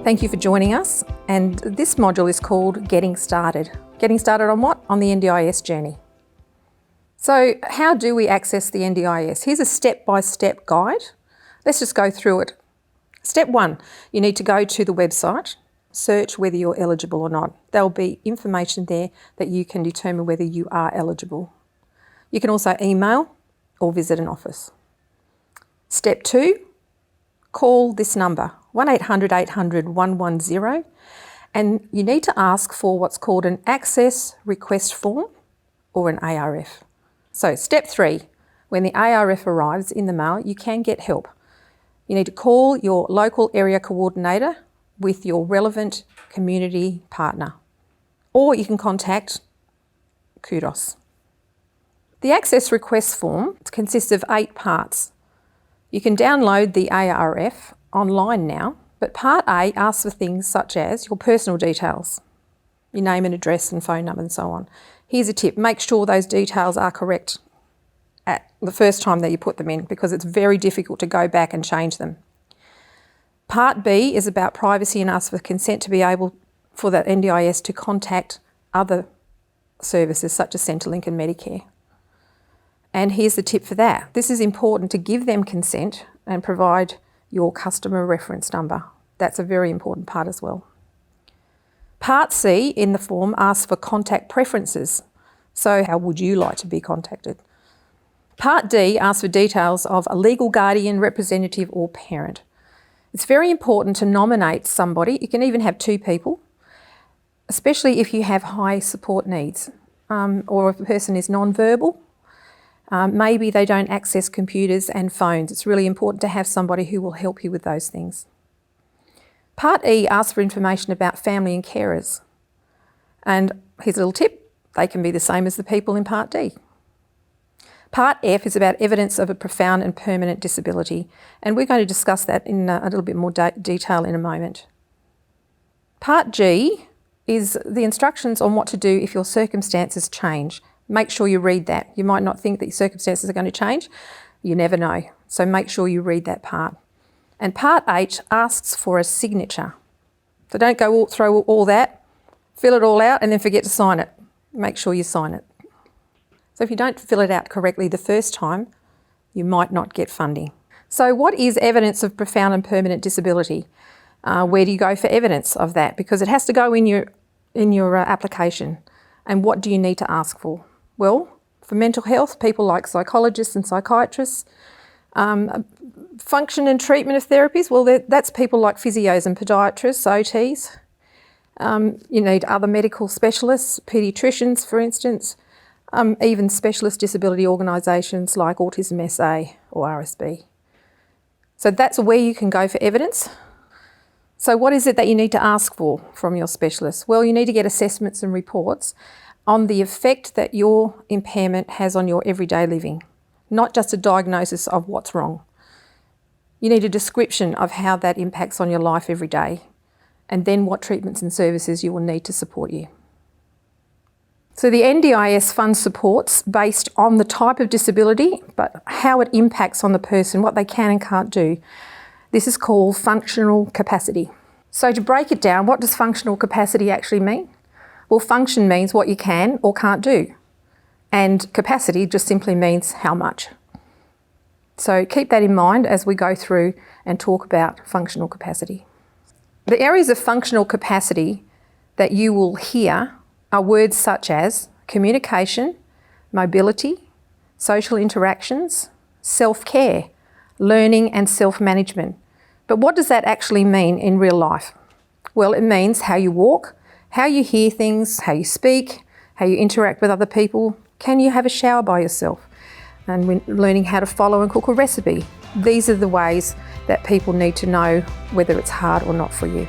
Thank you for joining us, and this module is called Getting Started. Getting started on what? On the NDIS journey. So how do we access the NDIS? Here's a step-by-step guide. Let's just go through it. Step 1, you need to go to the website, search whether you're eligible or not. There'll be information there that you can determine whether you are eligible. You can also email or visit an office. Step 2, call this number, 1800 800 110, and you need to ask for what's called an Access Request Form or an ARF. So step 3, when the ARF arrives in the mail, you can get help. You need to call your local area coordinator with your relevant community partner, or you can contact Kudos. The Access Request Form consists of 8 parts. You can download the ARF online now, but Part A asks for things such as your personal details, your name and address and phone number and so on. Here's a tip, make sure those details are correct at the first time that you put them in, because it's very difficult to go back and change them. Part B is about privacy and asks for consent to be able for the NDIS to contact other services such as Centrelink and Medicare. And here's the tip for that. This is important to give them consent and provide your customer reference number. That's a very important part as well. Part C in the form asks for contact preferences. So how would you like to be contacted? Part D asks for details of a legal guardian, representative or parent. It's very important to nominate somebody. You can even have 2 people, especially if you have high support needs, or if a person is non-verbal. Maybe they don't access computers and phones. It's really important to have somebody who will help you with those things. Part E asks for information about family and carers. And here's a little tip, they can be the same as the people in Part D. Part F is about evidence of a profound and permanent disability, and we're going to discuss that in a little bit more detail in a moment. Part G is the instructions on what to do if your circumstances change. Make sure you read that. You might not think that your circumstances are going to change. You never know. So make sure you read that part. And Part H asks for a signature. So don't go through all that, fill it all out and then forget to sign it. Make sure you sign it. So if you don't fill it out correctly the first time, you might not get funding. So what is evidence of profound and permanent disability? Where do you go for evidence of that? Because it has to go in your application. And what do you need to ask for? Well, for mental health, people like psychologists and psychiatrists. Function and treatment of therapies, well, that's people like physios and podiatrists, OTs. You need other medical specialists, paediatricians, for instance, even specialist disability organisations like Autism SA or RSB. So that's where you can go for evidence. So what is it that you need to ask for from your specialist? Well, you need to get assessments and reports on the effect that your impairment has on your everyday living, not just a diagnosis of what's wrong. You need a description of how that impacts on your life every day, and then what treatments and services you will need to support you. So the NDIS funds supports based on the type of disability, but how it impacts on the person, what they can and can't do. This is called functional capacity. So to break it down, what does functional capacity actually mean? Well, function means what you can or can't do, and capacity just simply means how much. So keep that in mind as we go through and talk about functional capacity. The areas of functional capacity that you will hear are words such as communication, mobility, social interactions, self-care, learning and self-management. But what does that actually mean in real life? Well, it means how you walk, how you hear things, how you speak, how you interact with other people. Can you have a shower by yourself? And when learning how to follow and cook a recipe. These are the ways that people need to know whether it's hard or not for you.